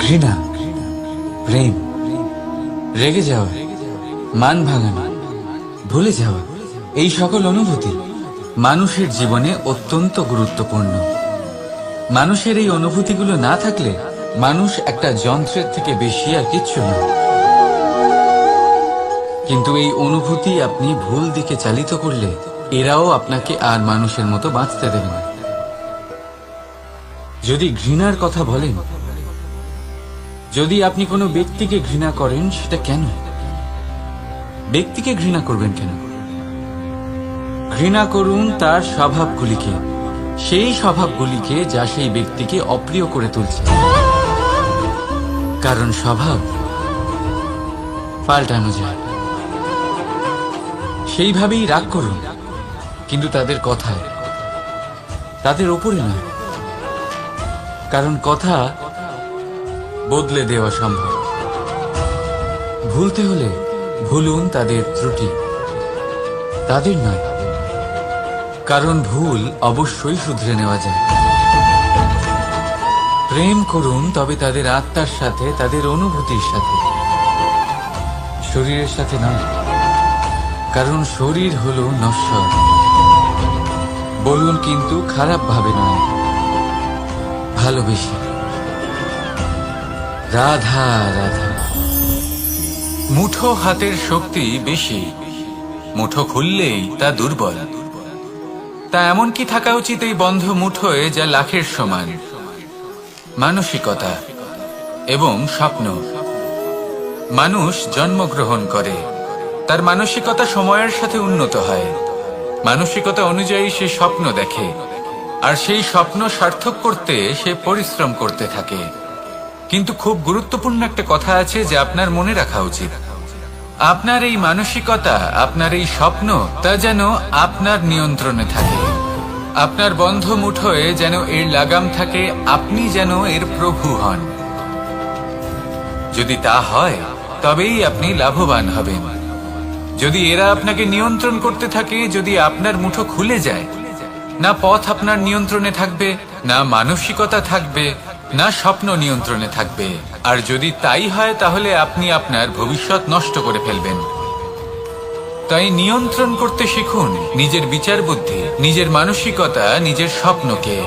ঘৃণা, প্রেম, রেগে যাওয়া, মান ভাঙানো, ভুলে যাওয়া, এই সকল অনুভূতি মানুষের জীবনে অত্যন্ত গুরুত্বপূর্ণ। মানুষের এই অনুভূতিগুলো না থাকলে মানুষ একটা যন্ত্রের থেকে বেশি আর কিচ্ছু না। কিন্তু এই অনুভূতি আপনি ভুল দিকে চালিত করলে এরাও আপনাকে আর মানুষের মতো বাঁচতে দেবে না। যদি ঘৃণার কথা বলেন, যদি আপনি কোনো ব্যক্তিকে ঘৃণা করেন, সেটা কেন? ব্যক্তিকে ঘৃণা করবেন কেন? ঘৃণা করুন তার স্বভাবগুলিকে, সেই স্বভাবগুলিকে যা সেই ব্যক্তিকে অপ্রিয় করে তুলছে। কারণ স্বভাব পাল্টানো যায়। সেইভাবেই রাগ করুন, কিন্তু তাদের কথায়, তাদের ওপরে নয়। কারণ কথা বদলে দেওয়া সম্ভব। ভুলতে হলে ভুলুন তাদের ত্রুটি, তাদের নয়। কারণ ভুল অবশ্যই শুধরে নেওয়া যায়। প্রেম করুন তবে তাদের আত্মার সাথে, তাদের অনুভূতির সাথে, শরীরের সাথে নয়। কারণ শরীর হলো নশ্বর। বলুন কিন্তু খারাপ ভাবে নয়, ভালোবেসে। রাধা রাধা। মুঠো হাতের শক্তি বেশি, মুঠো খুললেই তা দুর্বল। তা এমন কি থাকা উচিত এই বন্ধ মুঠোয় যা লাখের সমান? মানসিকতা এবং স্বপ্ন। মানুষ জন্মগ্রহণ করে, তার মানসিকতা সময়ের সাথে উন্নত হয়। মানসিকতা অনুযায়ী সে স্বপ্ন দেখে, আর সেই স্বপ্ন সার্থক করতে সে পরিশ্রম করতে থাকে। কিন্তু খুব গুরুত্বপূর্ণ একটা কথা আছে যা আপনার মনে রাখা উচিত। আপনার এই মানসিকতা, আপনার এই স্বপ্ন, তা যেন আপনার নিয়ন্ত্রণে থাকে। আপনার বন্ধ মুঠোয় যেন এর লাগাম থাকে, আপনি যেন এর প্রভু হন। যদি তা হয় তবেই আপনি লাভবান হবেন। যদি এরা আপনাকে নিয়ন্ত্রণ করতে থাকে, যদি আপনার মুঠো খুলে যায়, না পথ আপনার নিয়ন্ত্রণে থাকবে, না মানসিকতা থাকবে, না স্বপ্ন নিয়ন্ত্রণে থাকবে। আর যদি তাই হয় তাহলে আপনি আপনার ভবিষ্যৎ নষ্ট করে ফেলবেন। তাই নিয়ন্ত্রণ করতে শিখুন নিজের বিচার বুদ্ধি, নিজের মানসিকতা, নিজের স্বপ্নকে।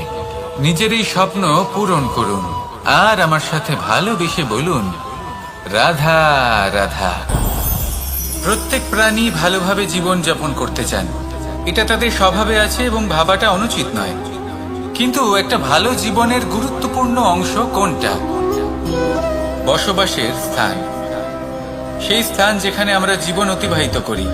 নিজের এই স্বপ্ন পূরণ করুন, আর আমার সাথে ভালোবেসে বলুন রাধা রাধা। প্রত্যেক প্রাণী ভালোভাবে জীবন যাপন করতে চান, এটা তাদের স্বভাবে আছে এবং ভাবাটা অনুচিত নয়। কিন্তু একটা ভালো জীবনের গুরুত্বপূর্ণ অংশ কোনটা? বসবাসের স্থান। সেই স্থান যেখানে আমরা জীবন অতিবাহিত করি।